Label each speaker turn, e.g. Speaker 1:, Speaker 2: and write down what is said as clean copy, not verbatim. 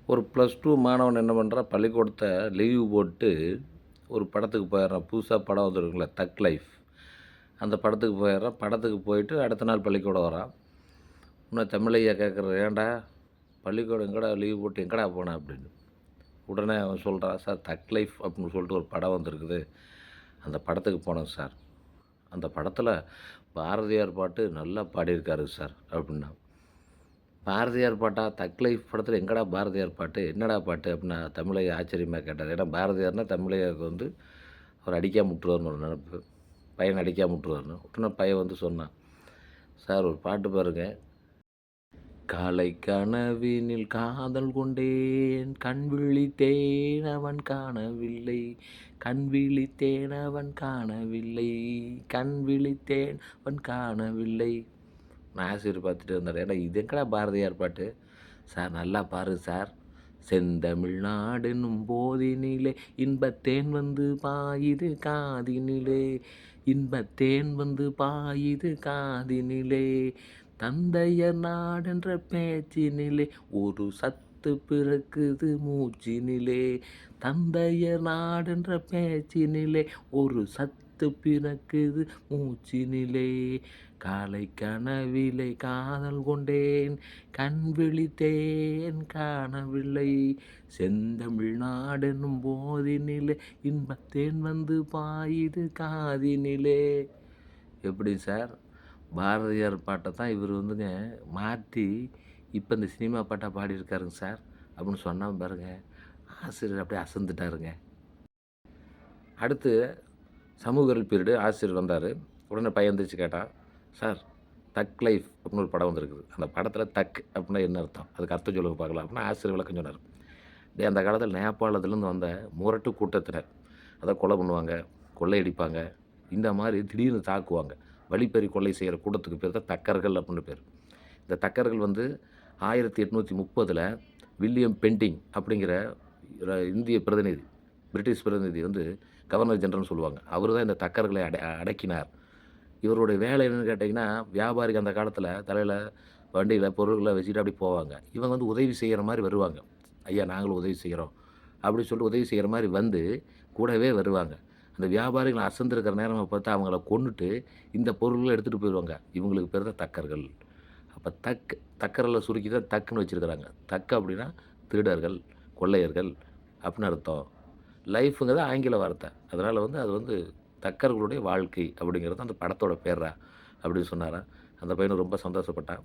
Speaker 1: ஒரு +2 மாணவன் என்ன பண்ணுறான், பள்ளிக்கூடத்த லீவு போட்டு ஒரு படத்துக்கு போயிடுறான். புதுசா படம் வந்திருக்குல்ல, தக் லைஃப். அந்த படத்துக்கு போயிடுறான். படத்துக்கு போயிட்டு அடுத்த நாள் பள்ளிக்கூடம் வரான். உடனே தமிழய்யா கேட்குறாரு, "ஏன்டா பள்ளிக்கூடம் எங்கடா லீவ் போட்டு எங்கடா போன?" அப்படின்னு. உடனே அவன் சொல்றான், "சார் தக் லைஃப் அப்படின்னு சொல்லிட்டு ஒரு படம் வந்திருக்குது. அந்த படத்துக்கு போனேன் சார். அந்த படத்தில பாரதியார் பாட்டு நல்லா பாடியிருக்காரு சார்" அப்படின்னா. பாரதியார் பாட்டா? தக் லைஃப் படத்தில எங்கடா பாரதியார் பாட்டு? என்னடா பாட்டு? அப்டின்னா தமிழய்யா ஆச்சரியமா கேட்டாரு. ஏன்னா பாரதியார்னா தமிழய்யாவுக்கு வந்து அவர் அடிக்காம விட்டுருவாருன்னு ஒரு நெனப்பு. பையன அடிக்காம விட்டுருவாருன்னு. உடனே பையன் வந்து சொன்னான், "சார் ஒரு பாட்டு பாருங்க. காலை கனவினில் காதல் கொண்டேன், கண் விழித்தேன் அவன் காணவில்லை, கண் விழித்தேன் அவன் காணவில்லை, கண் விழித்தேன் அவன் காணவில்லை." நான் ஆசிரியர் பார்த்துட்டே இருந்தாரு. "ஏன்டா இது எங்கடா பாரதியார் பாட்டு?" "சார் நல்லா பாருங்க சார். செந்தமிழ்நாடெனும் போதினிலே இன்பத்தேன் வந்து பாயுது காதினிலே, இன்பத்தேன் வந்து பாயுது காதினிலே, தந்தையர் நாடென்ற பேச்சினிலே ஒரு சத்து பிறக்குது மூச்சினிலே, தந்தையர் நாடென்ற பேச்சினிலே ஒரு சத்து பிறக்குது மூச்சினிலே, காலை கனவிலே காதல் கொண்டேன், கண் விழித்தேன் காணவில்லை, செந்தமிழ்நாடெனும் போதினிலே இன்பத்தேன் வந்து பாயுது காதினிலே." எப்படி சார்? பாரதியார் பாட்ட தான் இவரு வந்துங்க மாத்தி, இப்ப இந்த சினிமா பாட்டா பாடியிருக்காருங்க சார். அப்படின்னு சொன்னான் பாருங்க. ஆசிரியர் அப்படியே அசந்துட்டாருங்க. அடுத்து சமூக அறிவியல் பீரியடு ஆசிரியர் வந்தாரு. உடனே பையன் எந்திரிச்சு கேட்டான், "சார் தக் லைஃப் அப்படின்னு ஒரு படம் வந்திருக்குது. அந்த படத்தில தக் அப்படின்னா என்ன அர்த்தம்? அதுக்கு அர்த்தம் சொல்லுங்க பார்க்கலாம்." அப்படின்னா ஆசிரியர் விளக்கம் சொன்னாரு. "டேய் அந்த காலத்தில நேபாளத்திலேருந்து வந்த முரட்டு கூட்டத்தினர். அத கொலை பண்ணுவாங்க, கொள்ளையடிப்பாங்க. இந்த மாரி திடீர்னு தாக்குவாங்க. வழிப்பறி கொள்ளை செய்ற கூட்டத்துக்கு பேர் தான் தக்கர்கள் அப்படின்னு பேரு. இந்த தக்கர்கள் வந்து 1830ல வில்லியம் பென்டிங் அப்படிங்கிற இந்திய பிரதிநிதி, பிரிட்டிஷ் பிரதிநிதி வந்து கவர்னர் ஜெனரல்னு சொல்லுவாங்க. அவரு தான் இந்த தக்கர்களை அடக்கினார். இவருடைய வேலை என்னன்னு கேட்டீங்கன்னா, வியாபாரிக அந்த காலத்தில தலையில வண்டியில பொருட்கள வச்சுட்டு அப்படி போவாங்க. இவங்க வந்து உதவி செய்ற மாரி வருவாங்க. "ஐயா நாங்களும் உதவி செய்றோம்." அப்படின்னு சொல்லிட்டு உதவி செய்ற மாரி வந்து கூடவே வருவாங்க. அந்த வியாபாரிகள் அசந்திருக்கிற நேரமா பார்த்து அவங்கள கொன்னுட்டு, இந்த பொருள்கள எடுத்துட்டு போயிருவாங்க. இவங்களுக்கு பேர் தான் தக்கர்கள். அப்ப தக்கரல சுருக்கி தான் தக்ன்னு வச்சிருக்கிறாங்க. தக் அப்படின்னா திருடர்கள், கொள்ளையர்கள் அப்படின்னு அர்த்தம். லைஃப்ங்கிறது ஆங்கில வார்த்தை. அதனால வந்து அது வந்து தக்கர்களுடைய வாழ்க்கை அப்படிங்கிறது அந்த படத்தோட பேர்றா அப்படின்னு சொன்னாராம். அந்த பையனும் ரொம்ப சந்தோஷப்பட்டான்.